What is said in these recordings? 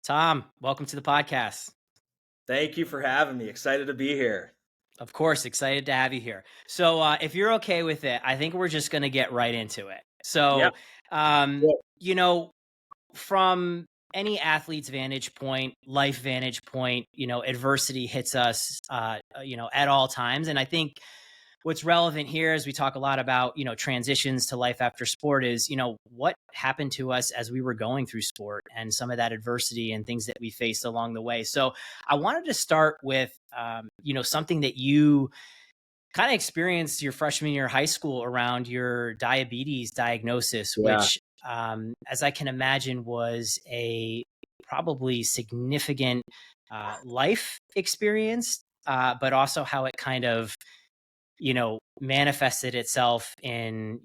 Tom, welcome to the podcast. Thank you for having me. Excited to be here. Of course, excited to have you here. So, if you're okay with it, I think we're just going to get right into it. Yep. So, um, Yep. you know, from any athlete's vantage point, life vantage point, adversity hits us, at all times. And I think what's relevant here as we talk a lot about, transitions to life after sport is, what happened to us as we were going through sport and some of that adversity and things that we faced along the way. So I wanted to start with, something that you kind of experienced your freshman year of high school around your diabetes diagnosis, Yeah. which, as I can imagine, was a probably significant life experience, but also how it kind of manifested itself in,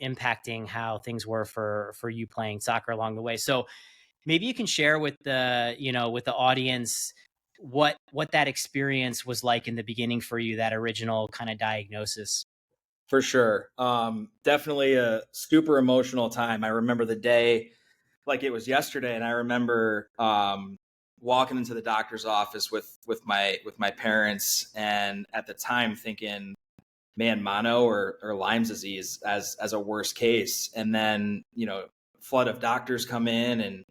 impacting how things were for you playing soccer along the way. So maybe you can share with with the audience what that experience was like in the beginning for you, that original kind of diagnosis. For sure. Definitely a super emotional time. I remember the day like it was yesterday, and I remember walking into the doctor's office with my parents, and at the time thinking, man, mono or Lyme's disease as a worst case. And then, flood of doctors come in and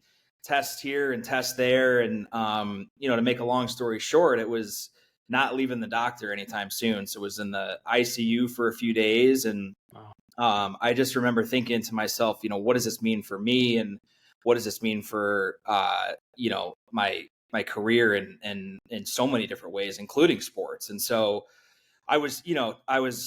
test here and test there. And, to make a long story short, it was not leaving the doctor anytime soon. So it was in the ICU for a few days. And Wow. I just remember thinking to myself, what does this mean for me? And what does this mean for, my career and in so many different ways, including sports. And so, I was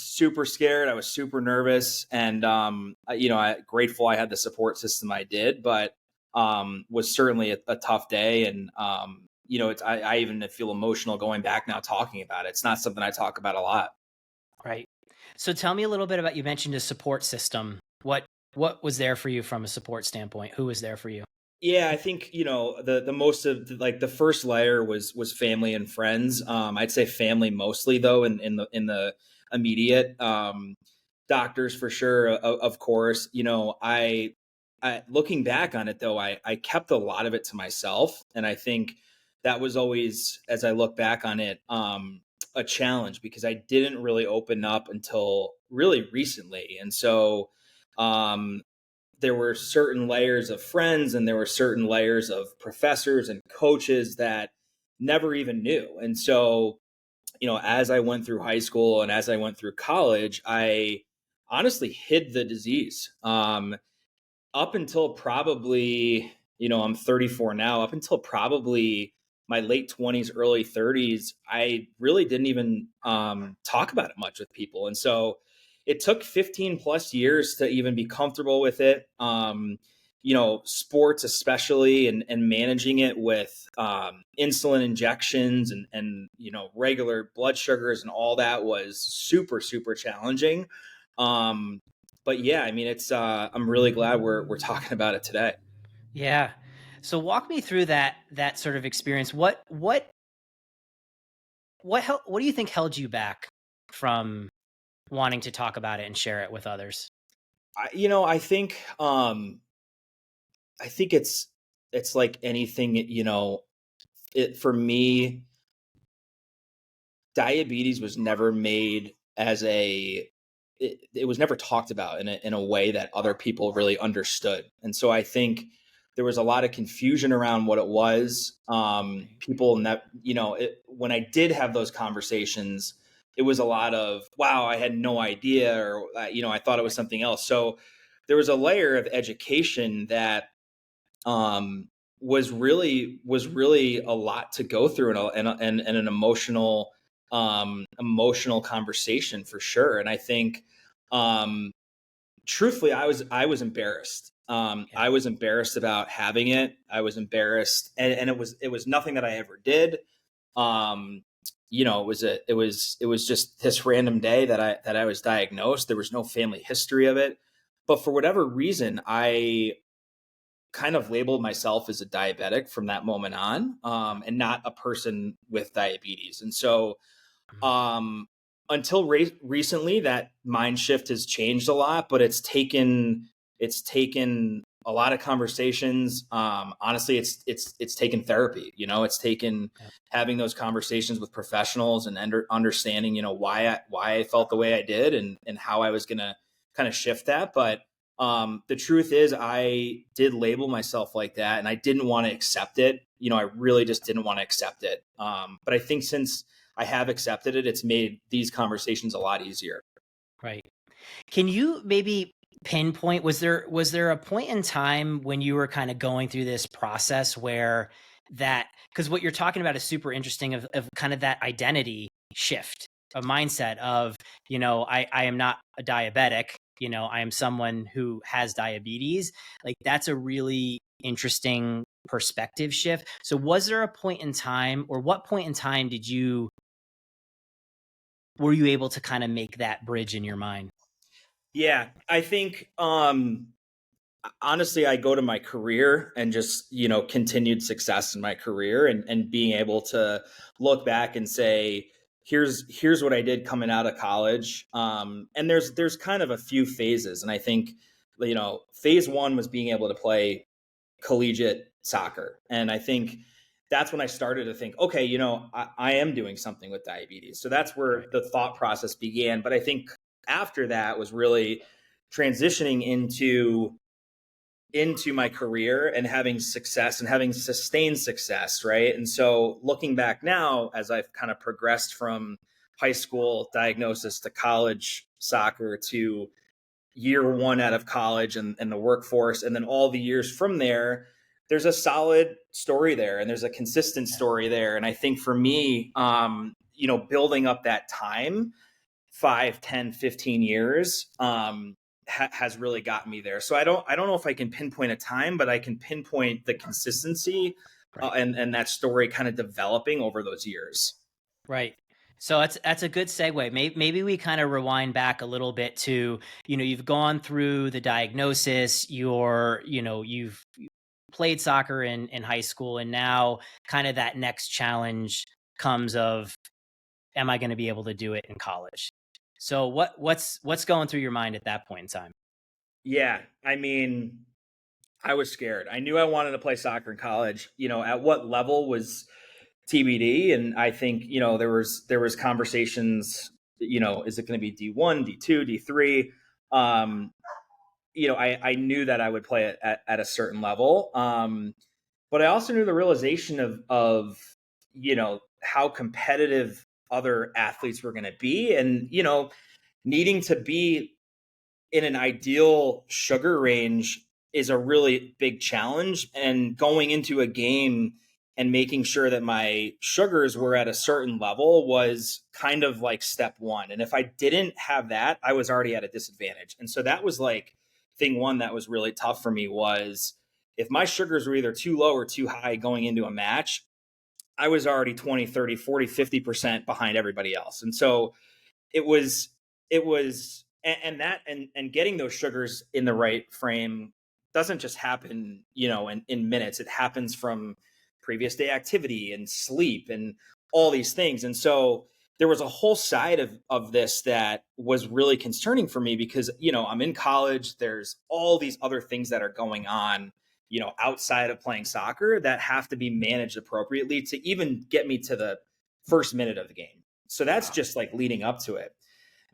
super scared. I was super nervous, and I grateful I had the support system I did, but was certainly a tough day. And I even feel emotional going back now talking about it. It's not something I talk about a lot. Right. So tell me a little bit about, you mentioned a support system. What was there for you from a support standpoint? Who was there for you? Yeah, I think the most of like the first layer was family and friends. I'd say family mostly though, in the immediate doctors for sure. Of course, I looking back on it though, I kept a lot of it to myself, and I think that was always, as I look back on it, a challenge because I didn't really open up until really recently, and so. Um, there were certain layers of friends and there were certain layers of professors and coaches that never even knew. And so, as I went through high school and as I went through college, I honestly hid the disease. Up until probably, I'm 34 now, up until probably my late 20s, early 30s, I really didn't even talk about it much with people. And so it took 15 plus years to even be comfortable with it. Sports, especially, and managing it with insulin injections and regular blood sugars and all that was super, super challenging. Um, but yeah, I mean, it's I'm really glad we're talking about it today. Yeah. So walk me through that sort of experience. What do you think held you back from wanting to talk about it and share it with others? I think it's like anything, it for me, diabetes was never made as it was never talked about in a way that other people really understood. And so I think there was a lot of confusion around what it was. People that, when I did have those conversations, it was a lot of, wow, I had no idea, or, I thought it was something else. So there was a layer of education that um, was really a lot to go through, and an emotional conversation for sure. And I think, um, truthfully, I was embarrassed. Yeah. I was embarrassed about having it. I was embarrassed, and it was nothing that I ever did. Um, it was just this random day that I was diagnosed. There was no family history of it, but for whatever reason, I kind of labeled myself as a diabetic from that moment on, and not a person with diabetes. And so, Mhm. um, until recently, that mind shift has changed a lot, but it's taken a lot of conversations. Honestly, it's taken therapy. It's taken having those conversations with professionals and understanding, why I felt the way I did and how I was gonna kind of shift that. But the truth is, I did label myself like that, and I didn't want to accept it. I really just didn't want to accept it. But I think since I have accepted it, it's made these conversations a lot easier. Right. Can you maybe pinpoint, was there a point in time when you were kind of going through this process where that, because what you're talking about is super interesting, of kind of that identity shift, a mindset of, I am not a diabetic, I am someone who has diabetes. Like, that's a really interesting perspective shift. So was there a point in time, or what point in time were you able to kind of make that bridge in your mind? Yeah, I think honestly, I go to my career and just, continued success in my career and being able to look back and say, here's what I did coming out of college. And there's kind of a few phases. And I think, phase one was being able to play collegiate soccer. And I think that's when I started to think, okay, I am doing something with diabetes. So that's where Right. the thought process began. But I think after that was really transitioning into my career and having success and having sustained success, right? And so looking back now, as I've kind of progressed from high school diagnosis to college soccer to year one out of college and the workforce, and then all the years from there, there's a solid story there and there's a consistent story there. And I think for me, building up that time, 5, 10, 15 years, has really gotten me there. So I don't know if I can pinpoint a time, but I can pinpoint the consistency, Right. and that story kind of developing over those years. Right. So that's a good segue. Maybe we kind of rewind back a little bit to, you've gone through the diagnosis, you've played soccer in high school, and now kind of that next challenge comes of, am I going to be able to do it in college? So what's going through your mind at that point in time? Yeah, I mean, I was scared. I knew I wanted to play soccer in college. At what level was TBD, and I think there was conversations. Is it going to be D1, D2, D3? Um, I knew that I would play it at a certain level, but I also knew the realization of how competitive other athletes were going to be, and needing to be in an ideal sugar range is a really big challenge. And going into a game and making sure that my sugars were at a certain level was kind of like step one. And if I didn't have that, I was already at a disadvantage. And so that was like thing one that was really tough for me, was if my sugars were either too low or too high going into a match, I was already 20, 30, 40, 50% behind everybody else. And so it was and getting those sugars in the right frame doesn't just happen, in minutes. It happens from previous day activity and sleep and all these things. And so there was a whole side of this that was really concerning for me, because I'm in college, there's all these other things that are going on, outside of playing soccer, that have to be managed appropriately to even get me to the first minute of the game. So that's Wow. just like leading up to it.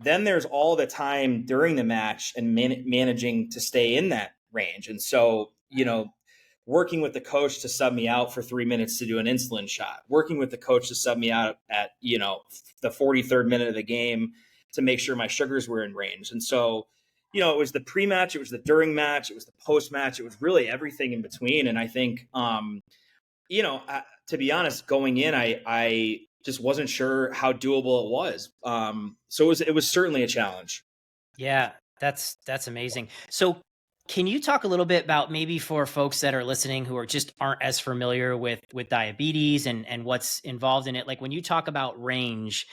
Then there's all the time during the match and managing to stay in that range. And so, working with the coach to sub me out for 3 minutes to do an insulin shot, working with the coach to sub me out at, the 43rd minute of the game to make sure my sugars were in range. And so, it was the pre-match, it was the during match, it was the post-match, it was really everything in between. And I think, to be honest, going in, I just wasn't sure how doable it was. So it was certainly a challenge. Yeah, that's amazing. So can you talk a little bit about, maybe for folks that are listening who aren't as familiar with diabetes and what's involved in it? Like, when you talk about range,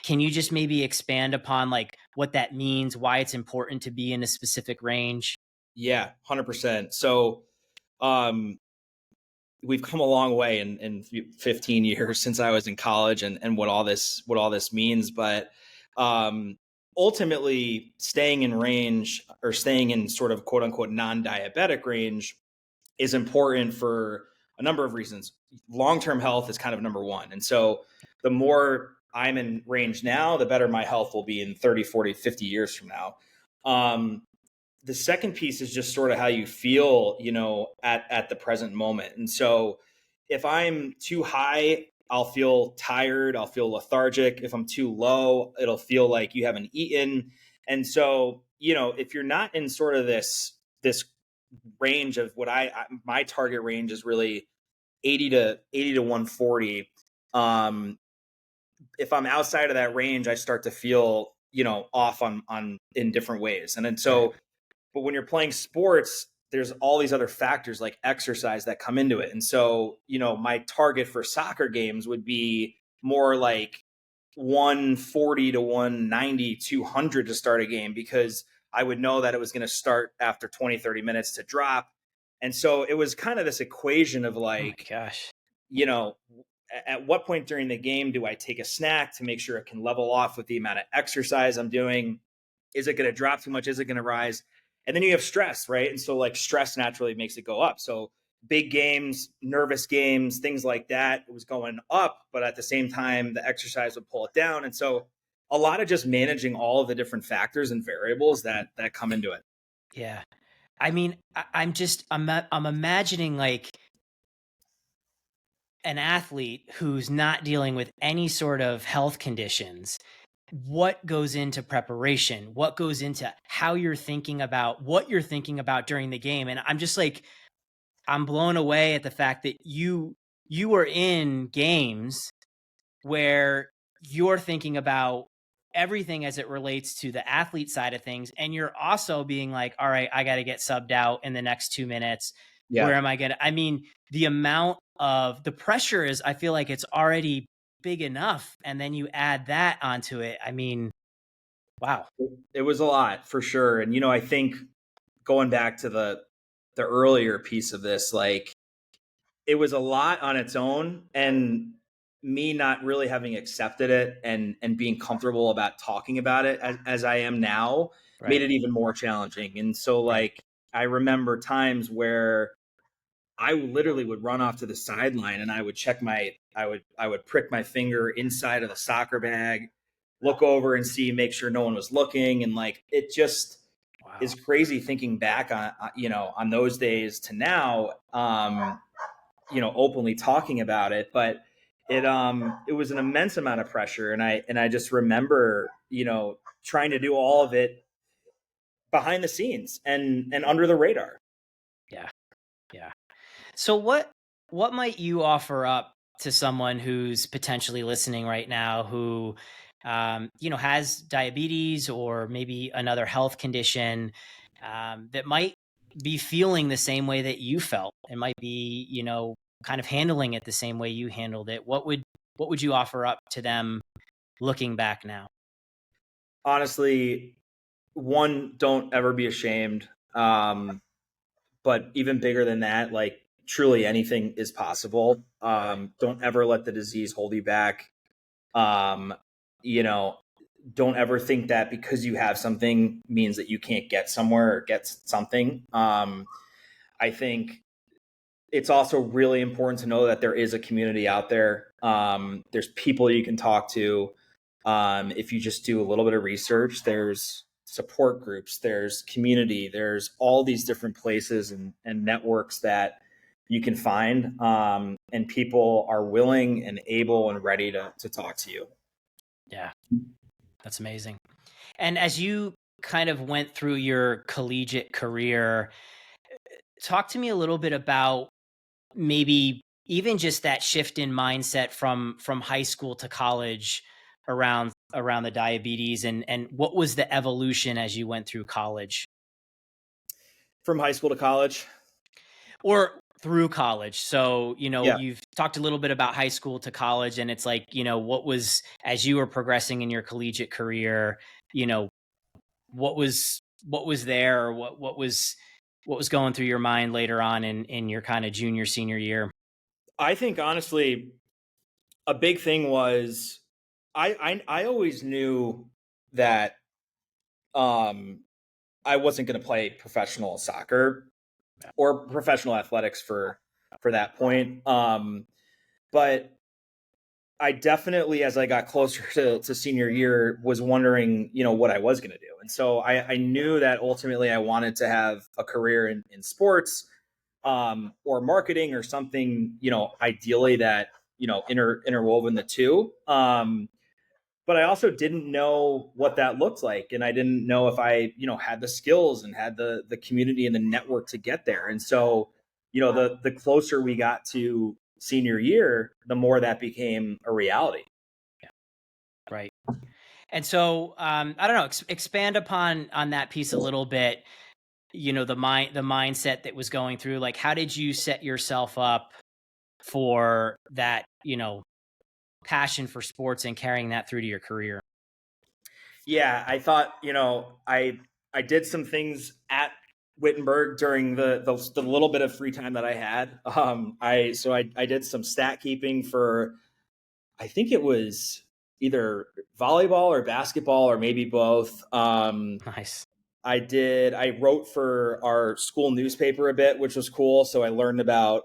can you just maybe expand upon like what that means, why it's important to be in a specific range? Yeah, 100%. So um, we've come a long way in 15 years since I was in college, and what all this means. But um, ultimately staying in range, or staying in sort of quote unquote non-diabetic range, is important for a number of reasons. Long-term health is kind of number one. And so the more I'm in range now, the better my health will be in 30, 40, 50 years from now. The second piece is just sort of how you feel, at the present moment. And so if I'm too high, I'll feel tired, I'll feel lethargic. If I'm too low, it'll feel like you haven't eaten. And so, if you're not in sort of this range of what my target range is really 80 to 140. If I'm outside of that range, I start to feel, off on in different ways. And then Right. so, but when you're playing sports, there's all these other factors like exercise that come into it. And so, my target for soccer games would be more like 140 to 190, 200 to start a game, because I would know that it was going to start after 20, 30 minutes to drop. And so it was kind of this equation of Oh my like, gosh. you know, at what point during the game do I take a snack to make sure it can level off with the amount of exercise I'm doing? Is it going to drop too much? Is it going to rise? And then you have stress, right? And so like stress naturally makes it go up. So big games, nervous games, things like that, it was going up, but at the same time, the exercise would pull it down. And so a lot of just managing all of the different factors and variables that come into it. Yeah. I mean, I'm imagining like an athlete who's not dealing with any sort of health conditions. What goes into preparation? What goes into how you're thinking about what you're thinking about during the game? And I'm just like, I'm blown away at the fact that you were in games where you're thinking about everything as it relates to the athlete side of things, and you're also being like, all right, I got to get subbed out in the next 2 minutes. Where Yeah. am I gonna, I mean, the amount of the pressure is, I feel like it's already big enough, and then you add that onto it. I mean, wow. It was a lot for sure. And I think going back to the earlier piece of this, like it was a lot on its own, and me not really having accepted it and being comfortable about talking about it as I am now made Right. it even more challenging. And so Right. like I remember times where I literally would run off to the sideline and I would check I would prick my finger inside of the soccer bag, look over and see, make sure no one was looking. And like, it just Wow. is crazy thinking back on those days to now, openly talking about it. But it was an immense amount of pressure. And I just remember, trying to do all of it behind the scenes and under the radar. Yeah. Yeah. So what might you offer up to someone who's potentially listening right now who has diabetes or maybe another health condition, that might be feeling the same way that you felt and might be, kind of handling it the same way you handled it? What would you offer up to them looking back now? Honestly, one, don't ever be ashamed. But even bigger than that, like truly anything is possible. Right. Don't ever let the disease hold you back. Um, you know, don't ever think that because you have something means that you can't get somewhere or get something. I think it's also really important to know that there is a community out there. There's people you can talk to. If you just do a little bit of research, there's support groups, there's community, there's all these different places and networks that you can find. And people are willing and able and ready to talk to you. Yeah, that's amazing. And as you kind of went through your collegiate career, talk to me a little bit about maybe even just that shift in mindset from high school to college around the diabetes, and what was the evolution as you went through college From high school to college. or through college. So, Yeah. you've talked a little bit about high school to college, and it's like, what was, as you were progressing in your collegiate career, you know, what was there, or what was going through your mind later on in your kind of junior senior year? I think honestly, a big thing was I always knew that I wasn't going to play professional soccer or professional athletics for that point. But I definitely, as I got closer to senior year, was wondering, what I was going to do. And so I knew that ultimately I wanted to have a career in sports, or marketing or something, ideally that, interwoven the two. But I also didn't know what that looked like. And I didn't know if I, had the skills and had the community and the network to get there. And so, the closer we got to senior year, the more that became a reality. Right. And so, I don't know, expand on that piece a little bit. The mindset that was going through, like, how did you set yourself up for that, passion for sports and carrying that through to your career? Yeah, I thought, I did some things at Wittenberg during the little bit of free time that I had. I did some stat keeping for, I think it was either volleyball or basketball or maybe both. Nice. I wrote for our school newspaper a bit, which was cool. So I learned about,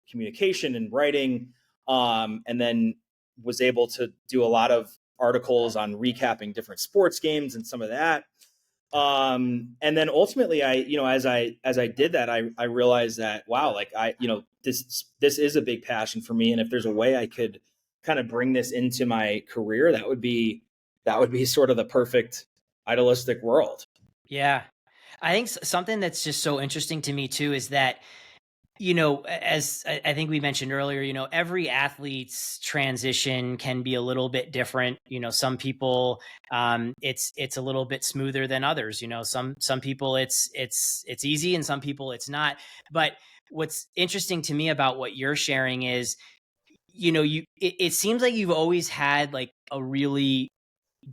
communication and writing, and then was able to do a lot of articles on recapping different sports games and some of that. And then ultimately as I did that, I realized that, wow, like this is a big passion for me. And if there's a way I could kind of bring this into my career, that would be sort of the perfect idealistic world. Yeah. I think something that's just so interesting to me too is that, as I think we mentioned earlier, every athlete's transition can be a little bit different. Some people, it's a little bit smoother than others. Some people it's easy, and some people it's not. But what's interesting to me about what you're sharing is, it seems like you've always had like a really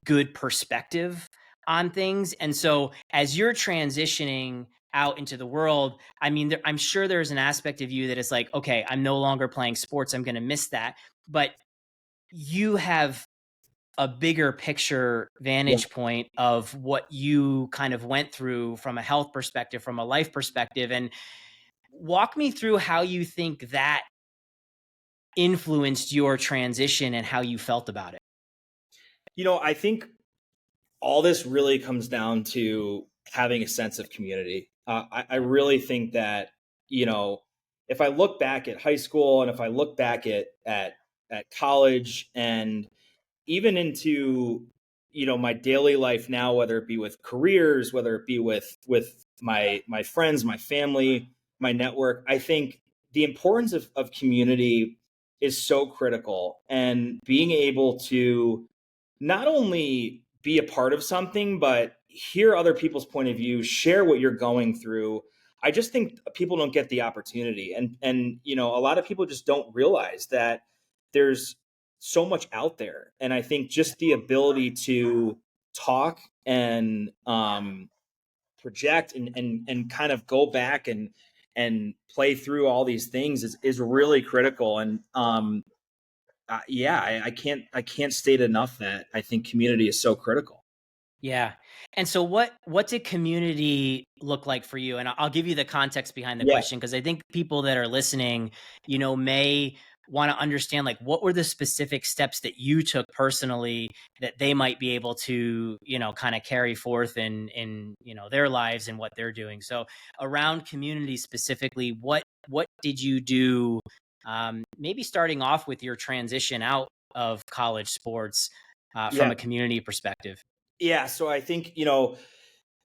good perspective on things. And so as you're transitioning out into the world, I mean, I'm sure there's an aspect of you that is like, okay, I'm no longer playing sports, I'm going to miss that. But you have a bigger picture Yeah. vantage point of what you kind of went through from a health perspective, from a life perspective. And walk me through how you think that influenced your transition and how you felt about it. I think all this really comes down to having a sense of community. I really think that, if I look back at high school and if I look back at college and even into, my daily life now, whether it be with careers, whether it be with my friends, my family, my network, I think the importance of community is so critical, and being able to not only be a part of something, but hear other people's point of view, share what you're going through. I just think people don't get the opportunity. And a lot of people just don't realize that there's so much out there. And I think just the ability to talk and project and kind of go back and play through all these things is really critical. And yeah, I can't state enough that I think community is so critical. Yeah. And so what did community look like for you? And I'll give you the context behind the Yeah, question, because I think people that are listening, may want to understand, like, what were the specific steps that you took personally that they might be able to, kind of carry forth in their lives and what they're doing. So around community specifically, what did you do, maybe starting off with your transition out of college sports, from yeah, a community perspective? yeah. So I think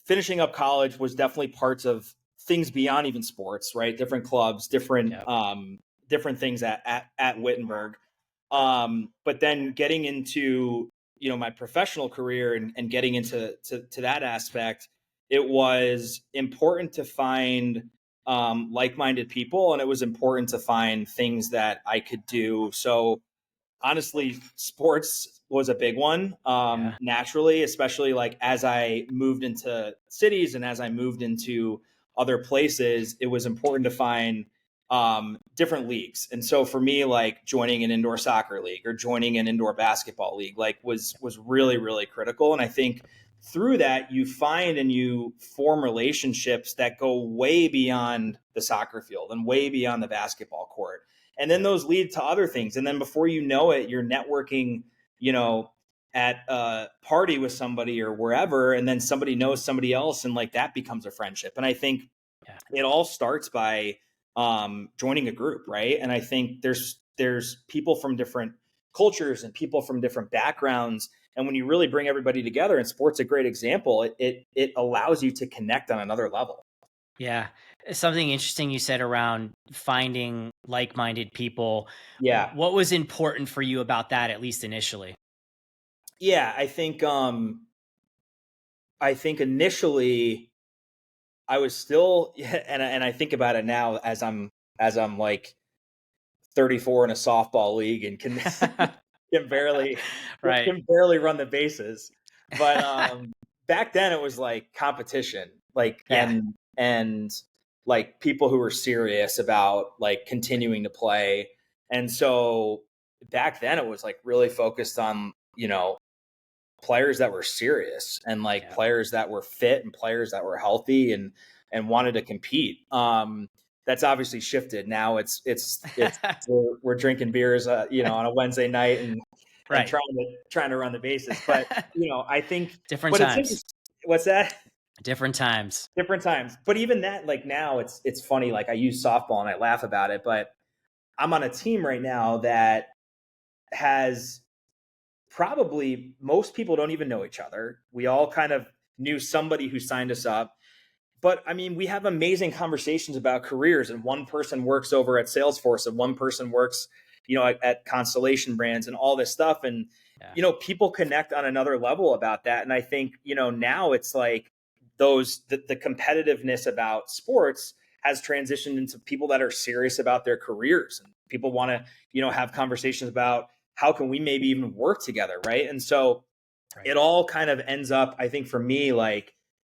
finishing up college was definitely parts of things beyond even sports, right? Different clubs, different Yeah. different things at Wittenberg. But then getting into my professional career and getting into to that aspect, it was important to find like-minded people, and it was important to find things that I could do. So honestly, sports was a big one, Yeah. naturally, especially like as I moved into cities and as I moved into other places, it was important to find different leagues. And so for me, like joining an indoor soccer league or joining an indoor basketball league, like was really, really critical. And I think through that, you find and you form relationships that go way beyond the soccer field and way beyond the basketball court. And then those lead to other things. And then before you know it, you're networking, at a party with somebody or wherever, and then somebody knows somebody else, and like that becomes a friendship. And I think it all starts by joining a group, right? And I think there's people from different cultures and people from different backgrounds, and when you really bring everybody together, and sport's a great example, it allows you to connect on another level. Yeah. Something interesting you said around finding like-minded people. Yeah. What was important for you about that, at least initially? Yeah, I think initially I was still and I think about it now as I'm like 34 in a softball league and can barely Right. can barely run the bases. But back then it was like competition, like Yeah. and like people who were serious about like continuing to play. And so back then it was like really focused on, players that were serious and like Yeah. players that were fit and players that were healthy and wanted to compete. That's obviously shifted. Now it's we're drinking beers, on a Wednesday night and Right. trying to run the bases. But I think, Different but it's times. interesting. What's that? Different times. Different times. But even that, like now, it's funny. Like I use softball and I laugh about it, but I'm on a team right now that has probably most people don't even know each other. We all kind of knew somebody who signed us up. But I mean, we have amazing conversations about careers, and one person works over at Salesforce and one person works, at Constellation Brands and all this stuff. And, Yeah. People connect on another level about that. And I think, now it's like the competitiveness about sports has transitioned into people that are serious about their careers, and people want to, have conversations about how can we maybe even work together. Right. And so Right. it all kind of ends up, I think for me, like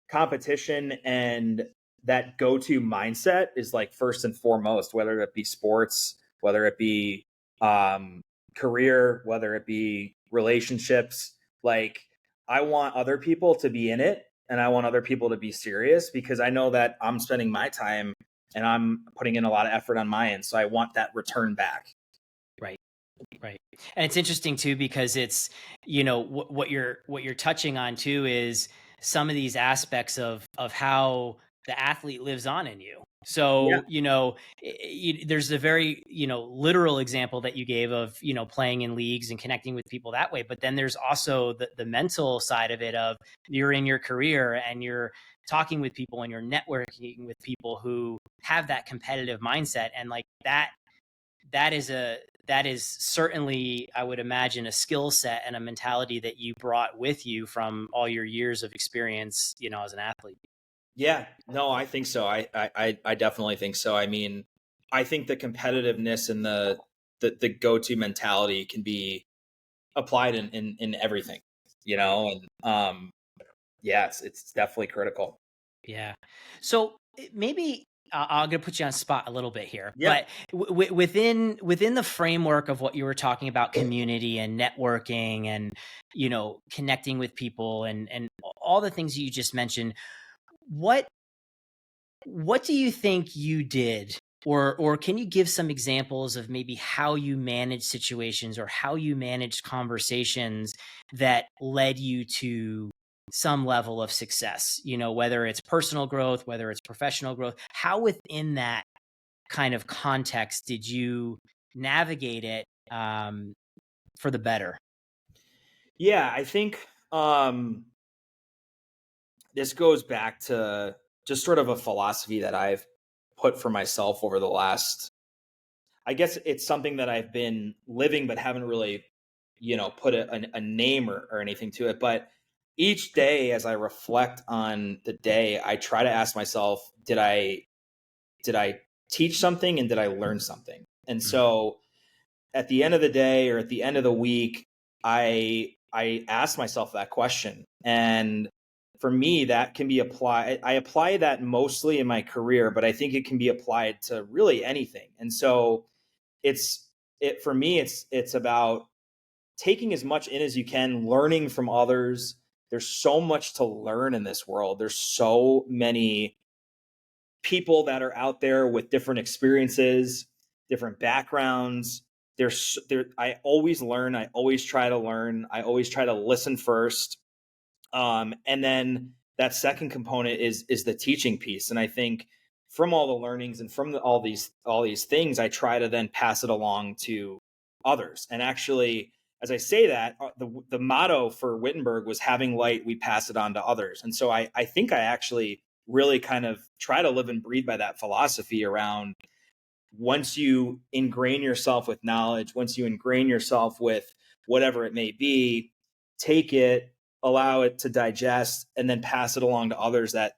competition and that go-to mindset is like first and foremost, whether it be sports, whether it be career, whether it be relationships. Like I want other people to be in it, and I want other people to be serious, because I know that I'm spending my time and I'm putting in a lot of effort on my end. So I want that return back. Right. Right. And it's interesting too, because it's, what you're touching on too is some of these aspects of how the athlete lives on in you. Yeah. So, there's a very, literal example that you gave of, playing in leagues and connecting with people that way. But then there's also the mental side of it of you're in your career and you're talking with people and you're networking with people who have that competitive mindset. And like that is certainly, I would imagine, a skill set and a mentality that you brought with you from all your years of experience, as an athlete. Yeah, no, I think so. I definitely think so. I mean, I think the competitiveness and the go-to mentality can be applied in everything, Right. and yeah, it's definitely critical. Yeah. So maybe I'm going to put you on the spot a little bit here, Yeah. but within the framework of what you were talking about, community and networking and connecting with people and all the things you just mentioned, what what do you think you did, or can you give some examples of maybe how you managed situations or how you managed conversations that led you to some level of success, whether it's personal growth, whether it's professional growth? How within that kind of context did you navigate it for the better? Yeah, I think this goes back to just sort of a philosophy that I've put for myself over the last, I guess it's something that I've been living but haven't really, put a name or anything to it. But each day as I reflect on the day, I try to ask myself, did I teach something and did I learn something? And Mm. so at the end of the day or at the end of the week, I ask myself that question. And for me, that can be applied. I apply that mostly in my career, but I think it can be applied to really anything. And so it for me, it's about taking as much in as you can, learning from others, there's so much to learn in this world. There's so many people that are out there with different experiences, different backgrounds. I always learn. I always try to learn. I always try to listen first. And then that second component is the teaching piece. And I think from all the learnings and from all these things, I try to then pass it along to others. And actually, as I say that, the motto for Wittenberg was having light, we pass it on to others. And so I think I actually really kind of try to live and breathe by that philosophy around, once you ingrain yourself with knowledge, once you ingrain yourself with whatever it may be, take it, allow it to digest, and then pass it along to others that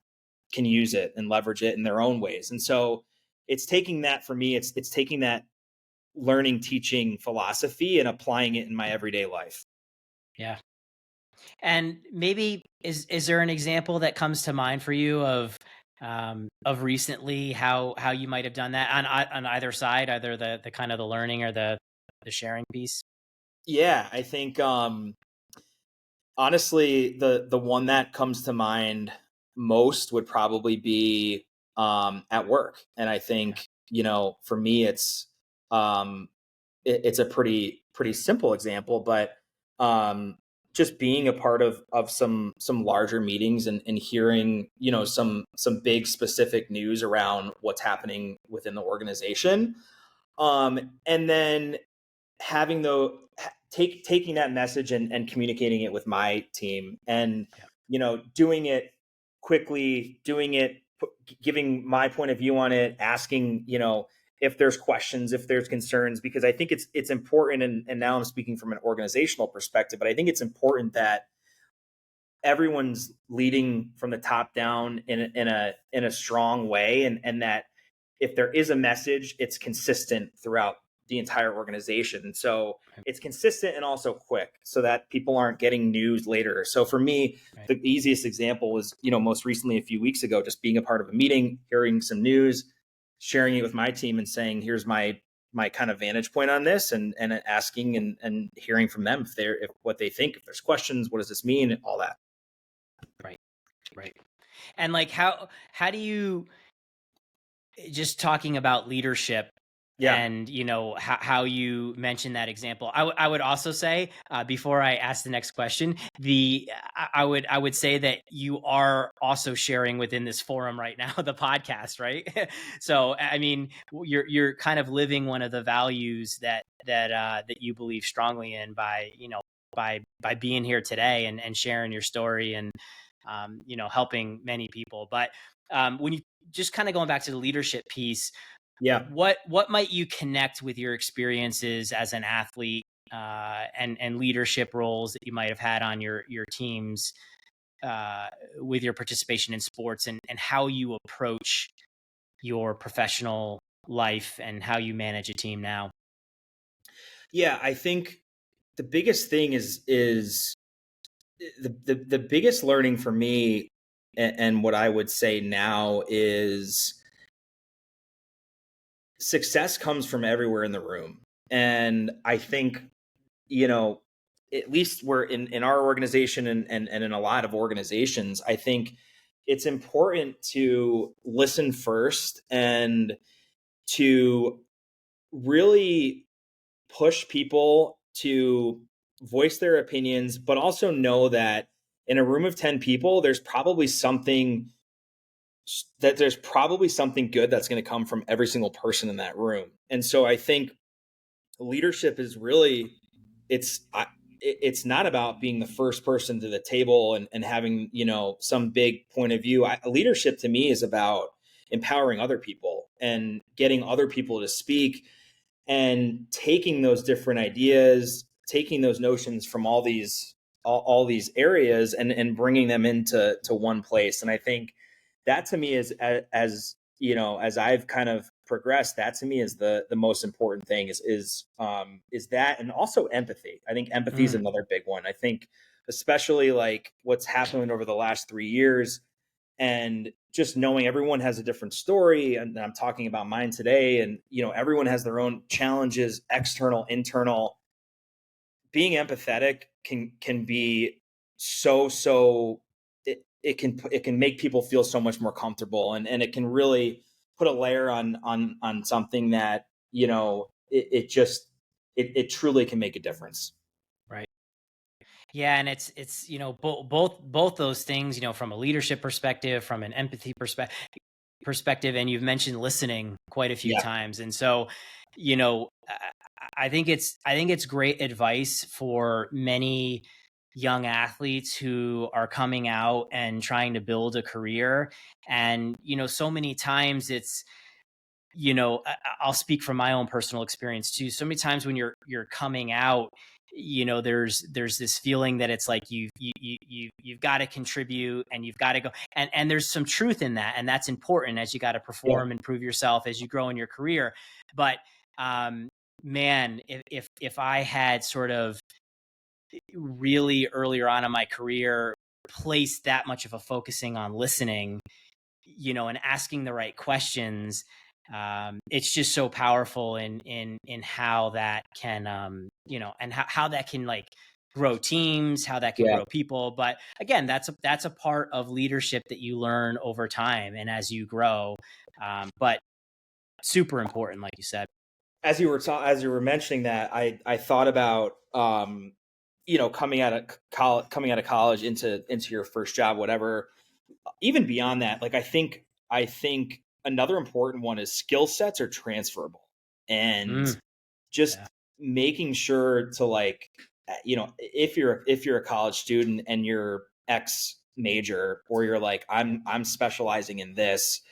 can use it and leverage it in their own ways. And so it's taking that, for me, it's taking that learning, teaching philosophy and applying it in my everyday life. Yeah. And maybe is there an example that comes to mind for you of recently how you might have done that on either side, either the kind of the learning or the sharing piece? Yeah, I think honestly, the one that comes to mind most would probably be at work. And I think, for me, um, it's a pretty simple example, but just being a part of some larger meetings and hearing, some big specific news around what's happening within the organization. And then having taking that message and communicating it with my team, and Yeah. doing it quickly, giving my point of view on it, asking, if there's questions, if there's concerns, because I think it's important, and now I'm speaking from an organizational perspective, but I think it's important that everyone's leading from the top down in a strong way, and that if there is a message, it's consistent throughout the entire organization. And so Right. it's consistent and also quick, so that people aren't getting news later. So for me, Right. the easiest example was, most recently, a few weeks ago, just being a part of a meeting, hearing some news, sharing it with my team and saying, here's my kind of vantage point on this, and asking and hearing from them if what they think, if there's questions, what does this mean, all that. Right. Right. And like how do you, just talking about leadership, Yeah. and how you mentioned that example, I would also say, before I ask the next question, I would say that you are also sharing within this forum right now, the podcast, right? So I mean, you're kind of living one of the values that you believe strongly in by by being here today and sharing your story, and helping many people. But when you, just kind of going back to the leadership piece, Yeah. what might you connect with your experiences as an athlete, and leadership roles that you might have had on your teams, with your participation in sports, and how you approach your professional life and how you manage a team now? Yeah, I think the biggest thing is the biggest learning for me, and what I would say now is, success comes from everywhere in the room. And I think, you know, at least we're in our organization, and in a lot of organizations, I think it's important to listen first and to really push people to voice their opinions, but also know that in a room of 10 people, there's probably something good that's going to come from every single person in that room. And so I think leadership is really, it's not about being the first person to the table and having, some big point of view. Leadership to me is about empowering other people and getting other people to speak, and taking those different ideas, taking those notions from all these areas, and bringing them into one place. And I think that to me is, as I've kind of progressed, that to me is the most important thing, is that, and also empathy. I think empathy is Mm, another big one. I think especially like what's happened over the last 3 years, and just knowing everyone has a different story, and I'm talking about mine today, and everyone has their own challenges, external, internal. Being empathetic can be so it can make people feel so much more comfortable, and it can really put a layer on something that, it just it truly can make a difference. Right. Yeah, and it's both those things, from a leadership perspective, from an empathy perspective, and you've mentioned listening quite a few Yeah. times. And so, I think it's great advice for many young athletes who are coming out and trying to build a career. And so many times it's, I'll speak from my own personal experience too. So many times when you're coming out, there's this feeling that it's like you've got to contribute and you've got to go, and there's some truth in that, and that's important, as you got to Yeah. perform and prove yourself as you grow in your career. But um man, if I had sort of really earlier on in my career placed that much of a focusing on listening, and asking the right questions, it's just so powerful in how that can, and how that can, like, grow teams, how that can Yeah. grow people. But again, that's a part of leadership that you learn over time and as you grow. But super important, like you said. As you were mentioning that, I thought about, coming out of college into your first job, whatever. Even beyond that, like, I think another important one is skill sets are transferable, and Mm, just yeah. making sure to, like, if you're a college student and you're X major, or you're like, I'm specializing in this,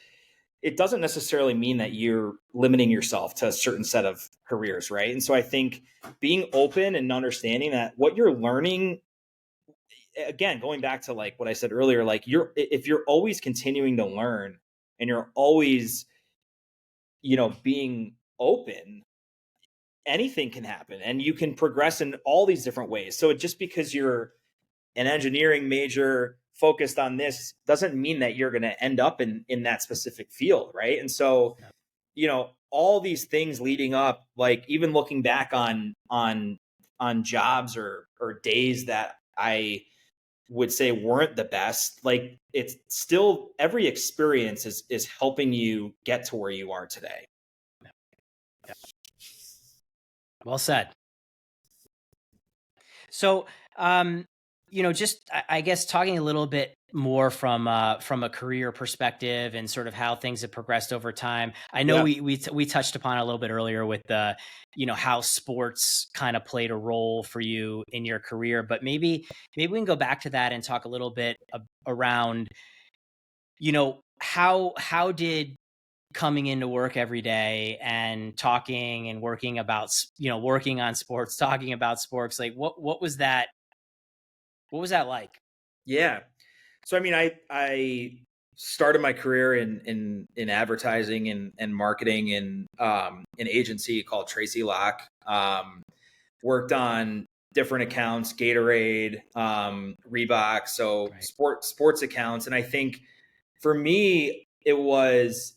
it doesn't necessarily mean that you're limiting yourself to a certain set of careers, right? And so I think being open and understanding that what you're learning, again, going back to like what I said earlier, like, if you're always continuing to learn, and you're always, being open, anything can happen, and you can progress in all these different ways. So just because you're an engineering major focused on this doesn't mean that you're going to end up in that specific field, right? And so, Yeah. all these things leading up, like, even looking back on jobs or days that I would say weren't the best, like, it's still, every experience is helping you get to where you are today. Yeah. Well said. So, um, just I guess talking a little bit more from a career perspective and sort of how things have progressed over time. I know Yeah. we touched upon it a little bit earlier with the, how sports kind of played a role for you in your career, but maybe we can go back to that and talk a little bit around, how did coming into work every day and talking and working about, working on sports, talking about sports, like what was that like? Yeah. So I mean, I started my career in advertising and marketing in an agency called Tracy Lock. Worked on different accounts, Gatorade, Reebok, so Right. sports accounts. And I think for me, it was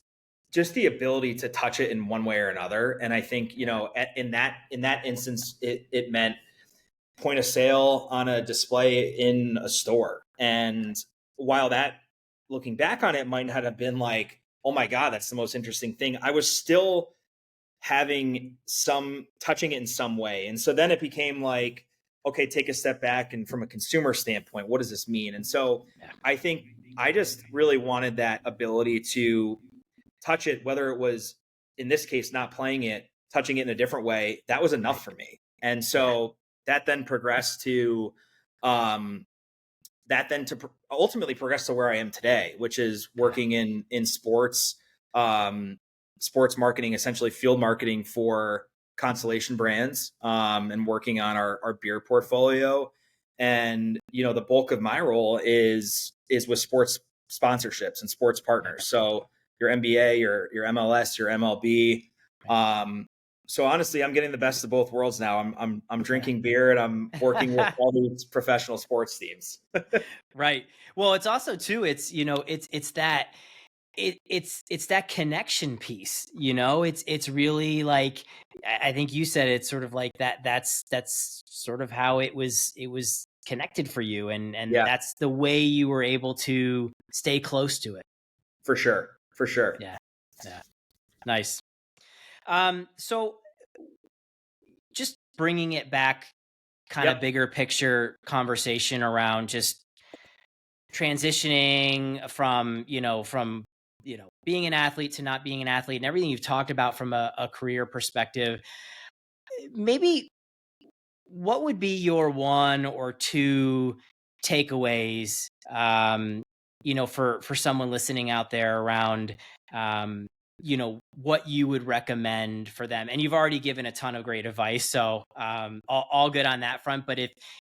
just the ability to touch it in one way or another. And I think, Yeah. in that instance, it meant point of sale on a display in a store. And while that, looking back on it, might not have been like, oh my God, that's the most interesting thing, I was still having some touching it in some way. And so then it became like, okay, take a step back, and from a consumer standpoint, what does this mean? And so Yeah. I think I just really wanted that ability to touch it, whether it was, in this case, not playing it, touching it in a different way. That was enough Right. for me. And Yeah. so that then progressed to, um, ultimately progress to where I am today, which is Yeah. working in sports, um, sports marketing, essentially field marketing for Constellation Brands, and working on our beer portfolio. And the bulk of my role is with sports sponsorships and sports Yeah. partners. So your NBA, your MLS, your MLB. Right. Um, so honestly, I'm getting the best of both worlds now. I'm drinking beer, and I'm working with all these professional sports teams. Right. Well, it's also too, it's that connection piece, it's really like, I think you said it's sort of like that, that's sort of how it was connected for you. And Yeah, that's the way you were able to stay close to it. for sure. For sure. Yeah. Yeah. Nice. So just bringing it back, kind of Yep. bigger picture conversation around just transitioning from, being an athlete to not being an athlete and everything you've talked about from a career perspective. Maybe what would be your one or two takeaways, for someone listening out there around, what you would recommend for them? And you've already given a ton of great advice, so all good on that front. But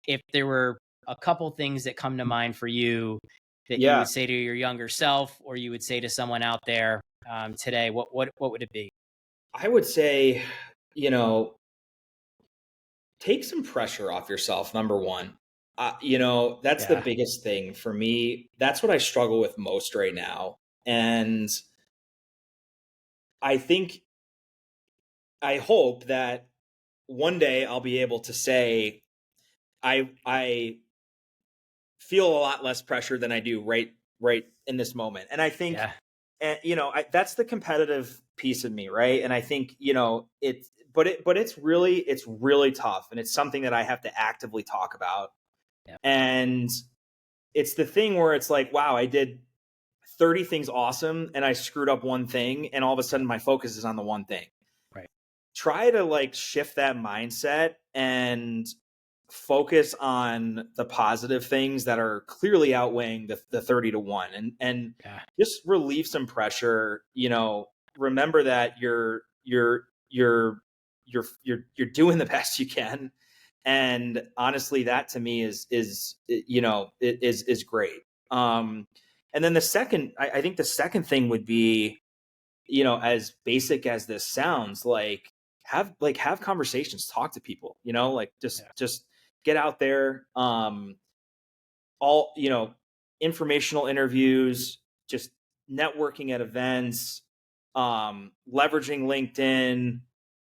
if there were a couple things that come to mind for you that you Yeah. would say to your younger self, or you would say to someone out there today, what would it be? I would say, you know, take some pressure off yourself, number one. That's the Yeah, biggest thing for me. That's what I struggle with most right now. And I think, I hope that one day I'll be able to say, I feel a lot less pressure than I do right in this moment. And I think, yeah, that's the competitive piece of me, right? And I think, but it's really tough, and it's something that I have to actively talk about. yeah, And it's the thing where it's like, wow, I did 30 things awesome and I screwed up one thing, and all of a yeah. sudden my focus is on the one thing. Right. Try to like shift that mindset and focus on the positive things that are clearly outweighing the 30 to 1, and Yeah, just relieve some pressure. Remember that you're doing the best you can, and honestly, that to me is great. And then I think the second thing would be, as basic as this sounds, have conversations, talk to people, like yeah, just get out there. All, informational interviews, just networking at events, leveraging LinkedIn,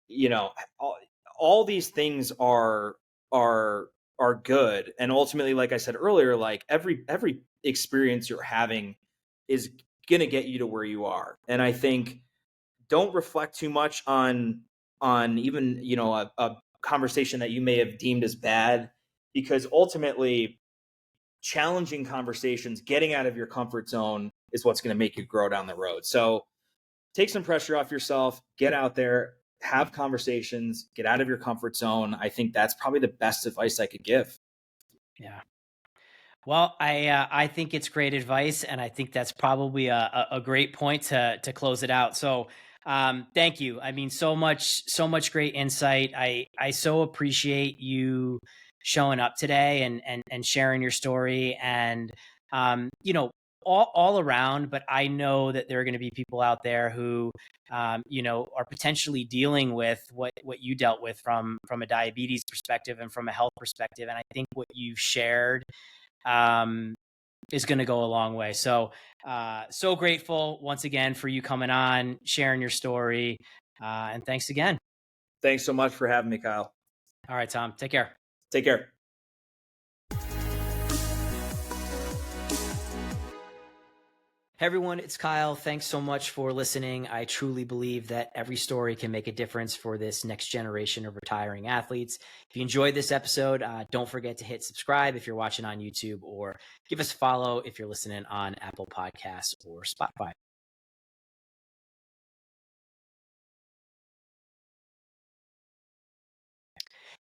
you know, all, all these things are are good. And ultimately, like I said earlier, like every experience you're having is gonna get you to where you are. And I think, don't reflect too much on even, a conversation that you may have deemed as bad, because ultimately challenging conversations, getting out of your comfort zone, is what's going to make you grow down the road. So take some pressure off yourself, get out there, have conversations, get out of your comfort zone. I think that's probably the best advice I could give. yeah. Well, I think it's great advice, and I think that's probably a great point to close it out. So, thank you. I mean, so much great insight. I so appreciate you showing up today and sharing your story, and all around. But I know that there are going to be people out there who are potentially dealing with what you dealt with from a diabetes perspective and from a health perspective. And I think what you've shared um, is going to go a long way. So, so grateful once again for you coming on, sharing your story. And thanks again. Thanks so much for having me, Kyle. All right, Tom, take care. Take care. Hey everyone, it's Kyle. Thanks so much for listening. I truly believe that every story can make a difference for this next generation of retiring athletes. If you enjoyed this episode, don't forget to hit subscribe if you're watching on YouTube, or give us a follow if you're listening on Apple Podcasts or Spotify.